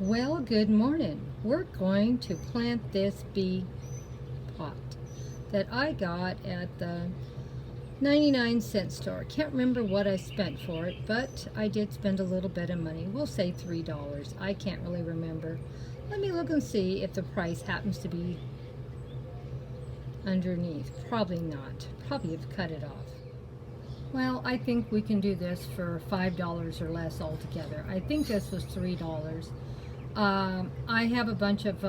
Well, good morning. We're going to plant this bee pot that I got at the 99-cent store. Can't remember what I spent for it, but I did spend a little bit of money. We'll say $3. I can't really remember. Let me look and see if the price happens to be underneath. Probably not. Probably have cut it off. Well, I think we can do this for $5 or less altogether. I think this was $3. I have a bunch of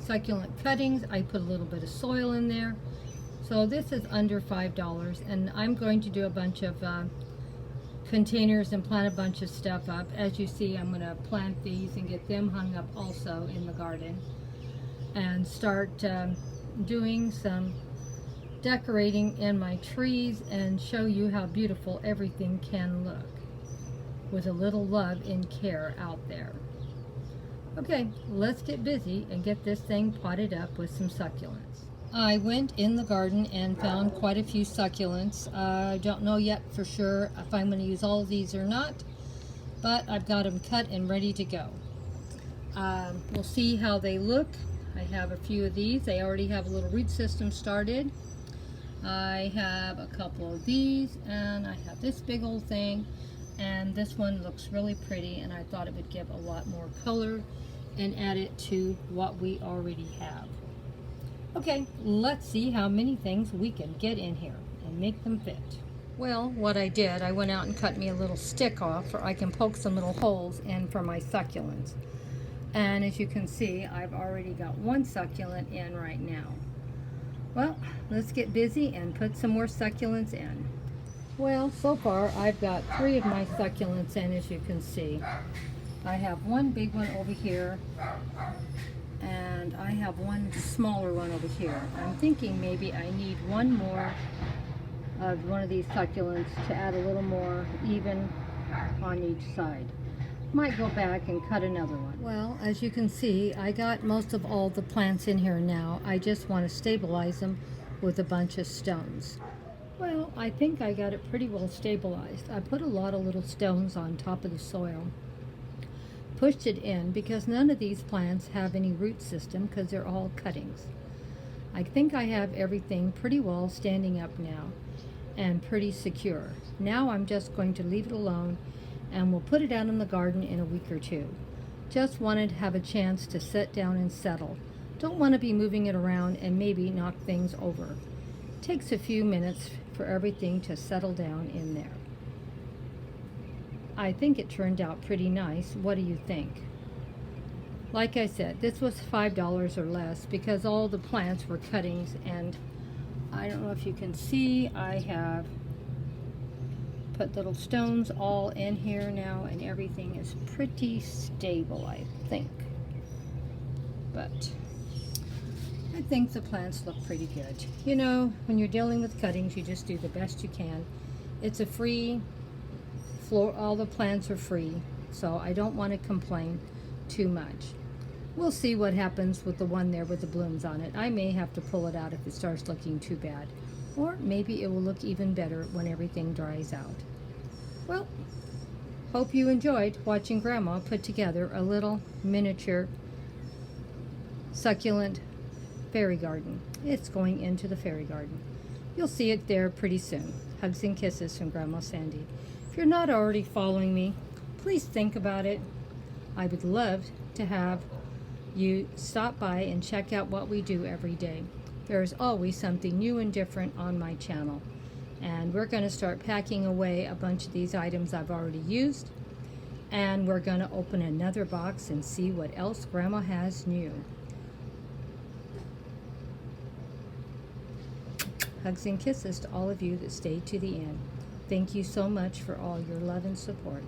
succulent cuttings. I put a little bit of soil in there. So this is under $5, and I'm going to do a bunch of containers and plant a bunch of stuff up. As you see, I'm going to plant these and get them hung up also in the garden and start doing some decorating in my trees and show you how beautiful everything can look with a little love and care out there. Okay, let's get busy and get this thing potted up with some succulents. I went in the garden and found quite a few succulents. I don't know yet for sure if I'm going to use all of these or not, but I've got them cut and ready to go. We'll see how they look. I have a few of these. They already have a little root system started. I have a couple of these, and I have this big old thing, and this one looks really pretty, and I thought it would give a lot more color and add it to what we already have. Okay, let's see how many things we can get in here and make them fit. Well, what I did, I went out and cut me a little stick off so I can poke some little holes in for my succulents. And as you can see, I've already got one succulent in right now. Well, let's get busy and put some more succulents in. Well, so far I've got 3 of my succulents in, as you can see. I have one big one over here, and I have one smaller one over here. I'm thinking maybe I need one more of one of these succulents to add a little more even on each side. Might go back and cut another one. Well, as you can see, I got most of all the plants in here now. I just want to stabilize them with a bunch of stones. Well, I think I got it pretty well stabilized. I put a lot of little stones on top of the soil. Pushed it in because none of these plants have any root system because they're all cuttings. I think I have everything pretty well standing up now and pretty secure. Now I'm just going to leave it alone, and we'll put it out in the garden in a week or two. Just wanted to have a chance to sit down and settle. Don't want to be moving it around and maybe knock things over. Takes a few minutes for everything to settle down in there. I think it turned out pretty nice. What do you think? Like I said, this was $5 or less because all the plants were cuttings, and I don't know if you can see, I have put little stones all in here now, and everything is pretty stable, I think. But I think the plants look pretty good. You know, when you're dealing with cuttings, you just do the best you can. It's a free floor, all the plants are free, so I don't want to complain too much. We'll see what happens with the one there with the blooms on it. I may have to pull it out if it starts looking too bad, or maybe it will look even better when everything dries out. Well, hope you enjoyed watching Grandma put together a little miniature succulent fairy garden. It's going into the fairy garden. You'll see it there pretty soon. Hugs and kisses from Grandma Sandy. If you're not already following me, please think about it. I would love to have you stop by and check out what we do every day. There's always something new and different on my channel. And we're going to start packing away a bunch of these items I've already used. And we're going to open another box and see what else Grandma has new. Hugs and kisses to all of you that stayed to the end. Thank you so much for all your love and support.